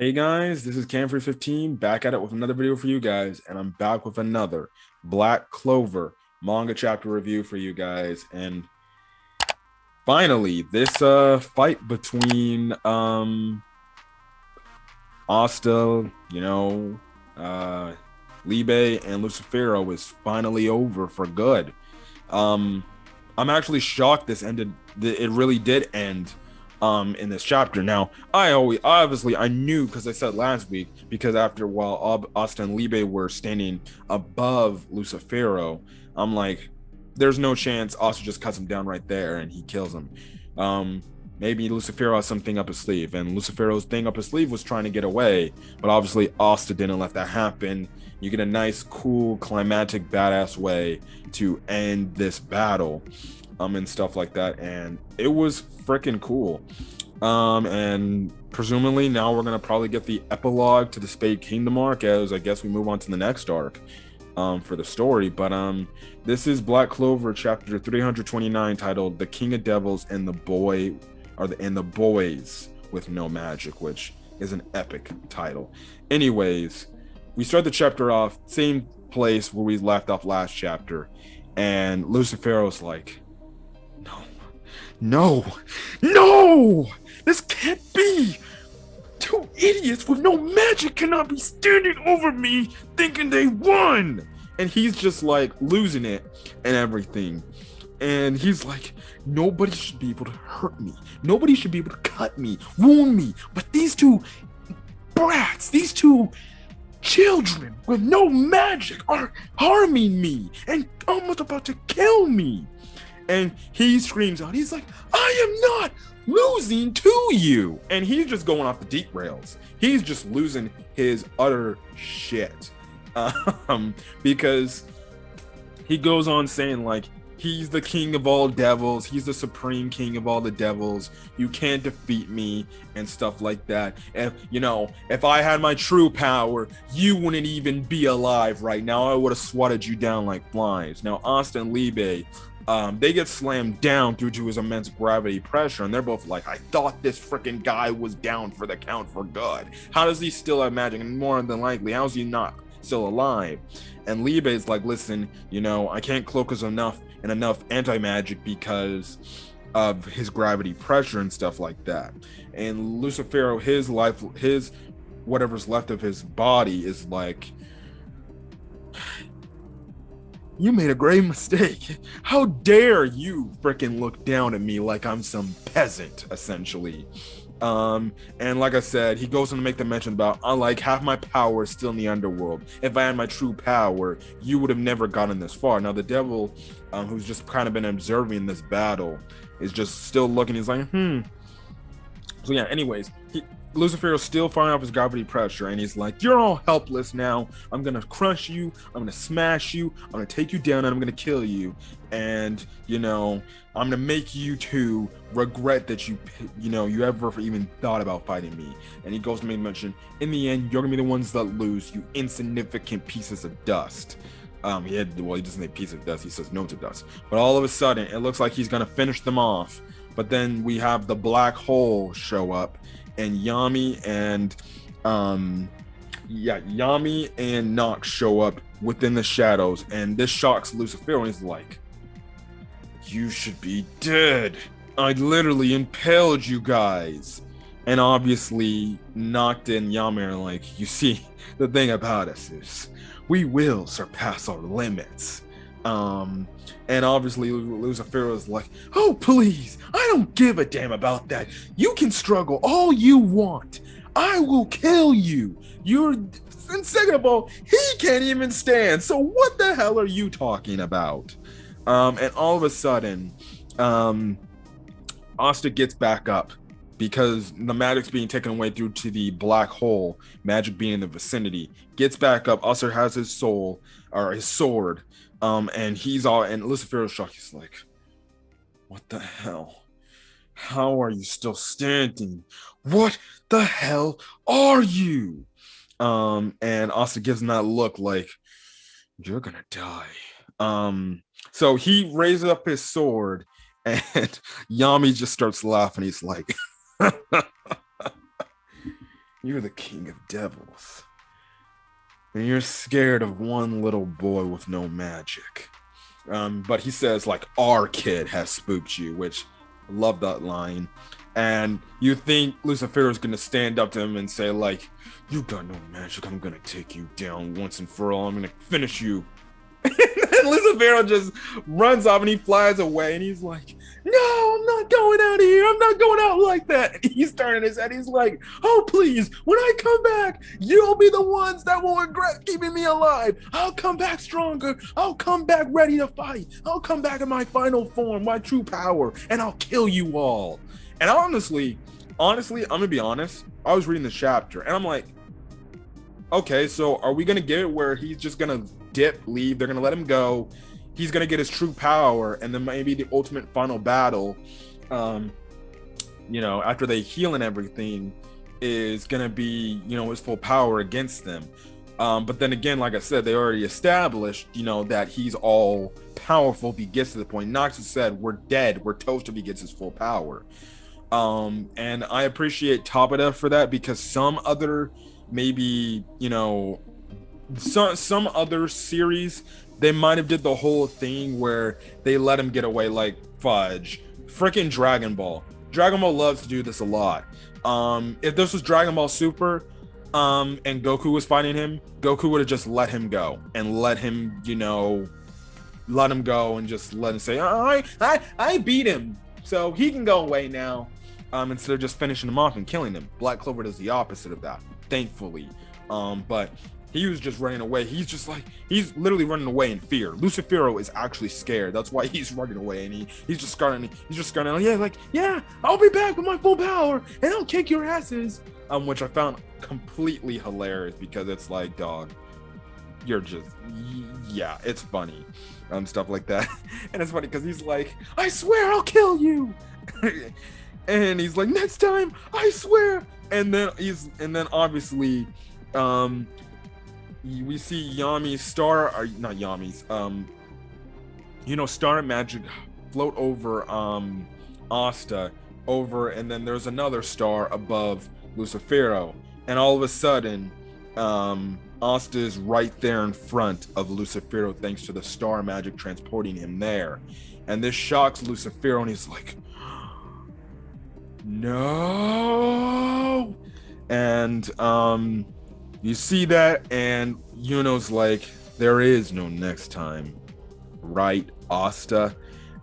Hey guys, this is Camfrey15 back at it with another video for you guys, and I'm back with another Black Clover manga chapter review for you guys. And finally, this fight between Asta, uh Libe and Lucifero is finally over for good. Um I'm actually shocked this ended. It really did end in this chapter. Now, I knew, because I said last week, because after while Asta and Libe were standing above Lucifero, I'm like, there's no chance Asta just cuts him down right there and he kills him. Maybe Lucifero has something up his sleeve, and Lucifero's thing up his sleeve was trying to get away, but obviously Asta didn't let that happen. You get a nice, cool, climatic, badass way to end this battle, and stuff like that, and it was freaking cool. And presumably now we're gonna probably get the epilogue to the Spade Kingdom arc, as I guess we move on to the next arc for the story. But this is Black Clover chapter 329, titled "The King of Devils and the Boys with No Magic," which is an epic title. Anyways, we start the chapter off same place where we left off last chapter, and Lucifero's like, no, no, no! This can't be! Two idiots with no magic cannot be standing over me thinking they won! And he's just like losing it and everything. And he's like, nobody should be able to hurt me. Nobody should be able to cut me, wound me. But these two brats, these two children with no magic are harming me and almost about to kill me. And he screams out, he's like, I am not losing to you. And he's just going off the deep rails. He's just losing his utter shit. Because he goes on saying, like, he's the king of all devils. He's the supreme king of all the devils. You can't defeat me and stuff like that. And, if I had my true power, you wouldn't even be alive right now. I would have swatted you down like flies. Now, Asta and Libe, they get slammed down due to his immense gravity pressure, and they're both like, I thought this freaking guy was down for the count for good. How does he still have magic? And more than likely, how is he not still alive? And Libe is like, listen, I can't cloak his enough anti-magic because of his gravity pressure and stuff like that. And Lucifero, his whatever's left of his body is like, you made a grave mistake. How dare you freaking look down at me like I'm some peasant, essentially. And like I said, he goes on to make the mention about, unlike half my power is still in the underworld. If I had my true power, you would have never gotten this far. Now the devil, who's just kind of been observing this battle, is just still looking. He's like, So yeah, anyways, Lucifero's still firing off his gravity pressure, and he's like, you're all helpless now. I'm gonna crush you, I'm gonna smash you, I'm gonna take you down, and I'm gonna kill you. And I'm gonna make you two regret that you ever even thought about fighting me. And he goes to make mention, in the end, you're gonna be the ones that lose, you insignificant pieces of dust. He doesn't say piece of dust, he says no to dust. But all of a sudden, it looks like he's gonna finish them off. But then we have the black hole show up, and Yami and Nox show up within the shadows, and this shocks Lucifero, and he's like, you should be dead. I literally impaled you guys. And obviously Nocta and Yami are like, you see, the thing about us is we will surpass our limits. And obviously Lucifero is like, oh please, I don't give a damn about that. You can struggle all you want. I will kill you. And second of all, he can't even stand. So what the hell are you talking about? And all of a sudden, Asta gets back up because the magic's being taken away through to the black hole, magic being in the vicinity. Gets back up. Asta has his sword. And Lucifero's shocked. He's like, what the hell? How are you still standing? What the hell are you? And Asta gives him that look like, you're gonna die. So he raises up his sword, and Yami just starts laughing. He's like, You're the king of devils. And you're scared of one little boy with no magic. But he says, like, our kid has spooked you, which I love that line. And you think Lucifer is going to stand up to him and say, like, you got no magic. I'm going to take you down once and for all. I'm going to finish you. And Lucifero just runs off and he flies away and he's like, no, I'm not going out of here. I'm not going out like that. And he's turning his head. He's like, oh, please, when I come back, you'll be the ones that will regret keeping me alive. I'll come back stronger. I'll come back ready to fight. I'll come back in my final form, my true power, and I'll kill you all. And honestly, I'm going to be honest. I was reading this chapter and I'm like, okay, so are we going to get it where he's just going to leave, they're gonna let him go, he's gonna get his true power, and then maybe the ultimate final battle, after they heal and everything, is gonna be, his full power against them. But then again, like I said, they already established, that he's all powerful if he gets to the point. Nox has said, we're dead, we're toast if he gets his full power. And I appreciate Tabata for that, because some other, maybe, some other series, they might have did the whole thing where they let him get away, like fudge. Freaking Dragon Ball loves to do this a lot. If this was Dragon Ball Super, and Goku was fighting him, Goku would have just let him go and let him go and just let him say, I beat him, so he can go away now, instead of just finishing him off and killing him. Black Clover does the opposite of that, thankfully. But he was just running away. He's literally running away in fear. Lucifero is actually scared. That's why he's running away, and he's just starting. Yeah, I'll be back with my full power, and I'll kick your asses. Which I found completely hilarious, because it's like, dog, you're just, yeah, it's funny, stuff like that. And it's funny because he's like, I swear I'll kill you, and he's like, next time, I swear. And then obviously, we see Yami's star, or not Yami's, star magic float over Asta over, and then there's another star above Lucifero, and all of a sudden, Asta is right there in front of Lucifero thanks to the star magic transporting him there, and this shocks Lucifero, and he's like, no. And you see that, and Yuno's like, there is no next time, right, Asta?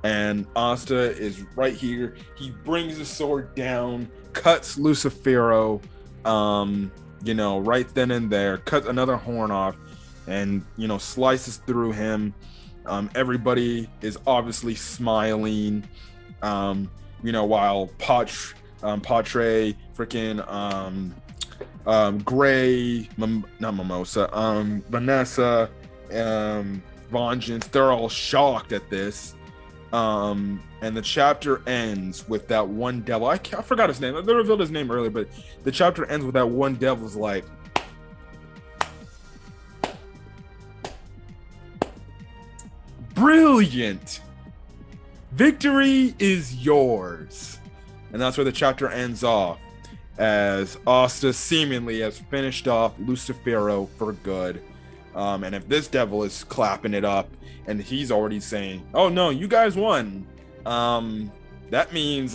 And Asta is right here. He brings the sword down, cuts Lucifero, right then and there, cuts another horn off, and, slices through him. Everybody is obviously smiling, while Patre, freaking, Gray, not Mimosa, Vanessa, Vengeance, they're all shocked at this. And the chapter ends with that one devil. I forgot his name. They revealed his name earlier, but the chapter ends with that one devil's like, brilliant! Victory is yours. And that's where the chapter ends off, as Asta seemingly has finished off Lucifero for good. And if this devil is clapping it up and he's already saying, oh no, you guys won, that means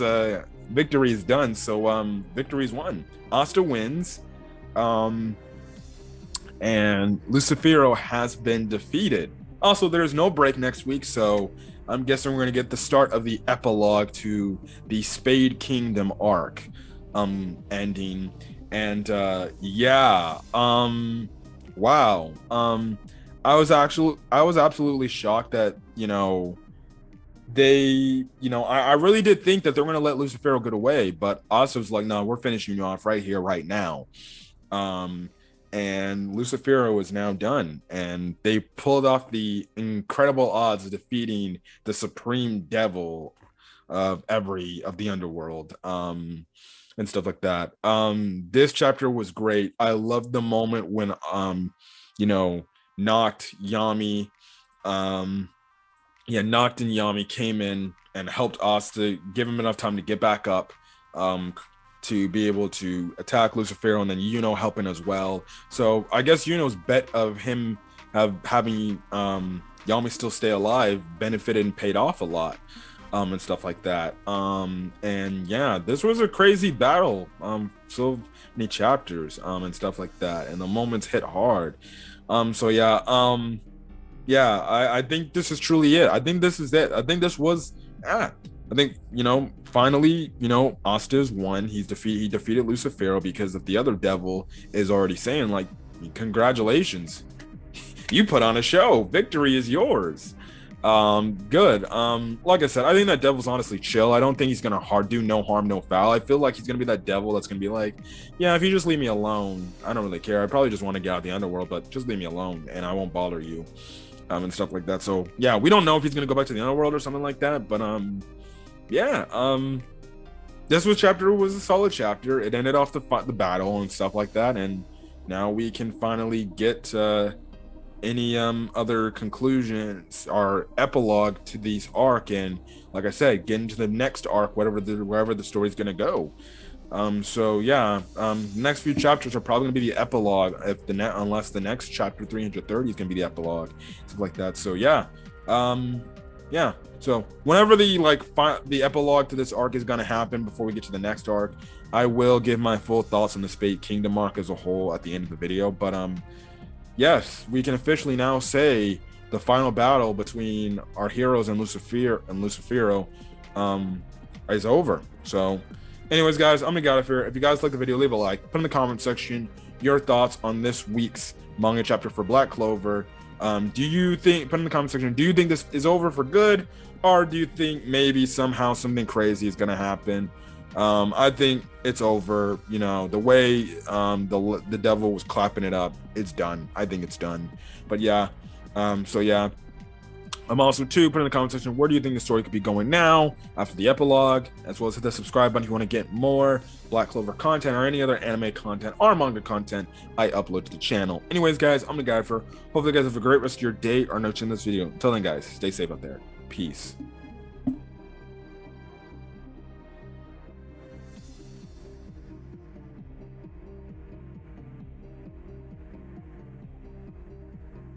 victory is done. So victory's won. Asta wins, and Lucifero has been defeated. Also, there's no break next week, so I'm guessing we're going to get the start of the epilogue to the Spade Kingdom arc ending. And wow. I was absolutely shocked that, they, I really did think that they're going to let Lucifero get away, but Asta was like, no, we're finishing you off right here, right now. And Lucifero is now done, and they pulled off the incredible odds of defeating the supreme devil of the underworld, and stuff like that. This chapter was great. I loved the moment when Noct, Yami, Noct and Yami came in and helped Asta, give him enough time to get back up, to be able to attack Lucifero, and then Yuno helping as well. So I guess Yuno's bet of him having Yami still stay alive benefited and paid off a lot, and stuff like that. And yeah, this was a crazy battle. So many chapters, and stuff like that, and the moments hit hard. So yeah, I think this is truly it. I think this is it. I think this was I think, finally, Asta's won. He defeated Lucifero, because if the other devil is already saying, like, congratulations, you put on a show, victory is yours. Good. Like I said, I think that devil's honestly chill. I don't think he's gonna do no harm, no foul. I feel like he's gonna be that devil that's gonna be like, yeah, if you just leave me alone, I don't really care. I probably just want to get out of the underworld, but just leave me alone and I won't bother you, and stuff like that. So yeah, we don't know if he's gonna go back to the underworld or something like that, but this was a solid chapter. It ended off the battle and stuff like that, and now we can finally get any other conclusions or epilogue to these arc, and like I said, get into the next arc, wherever the story's gonna go. So yeah, next few chapters are probably gonna be the epilogue, unless the next chapter 330 is gonna be the epilogue, stuff like that. So yeah, so whenever the epilogue to this arc is gonna happen before we get to the next arc, I will give my full thoughts on the Spade Kingdom arc as a whole at the end of the video. But yes, we can officially now say the final battle between our heroes and Lucifero is over. So anyways, guys, I'm gonna get out of here. If you guys like the video, leave a like, put in the comment section your thoughts on this week's manga chapter for Black Clover. Put in the comment section, do you think this is over for good, or do you think maybe somehow something crazy is gonna happen? I think it's over. The way the devil was clapping it up, it's done. I think it's done. But yeah, so yeah, I'm also put in the comment section, where do you think the story could be going now after the epilogue, as well as hit the subscribe button if you want to get more Black Clover content or any other anime content or manga content I upload to the channel. Anyways, guys, I'm the guy for. Hopefully you guys have a great rest of your day or night in this video. Until then, guys, stay safe out there. Peace.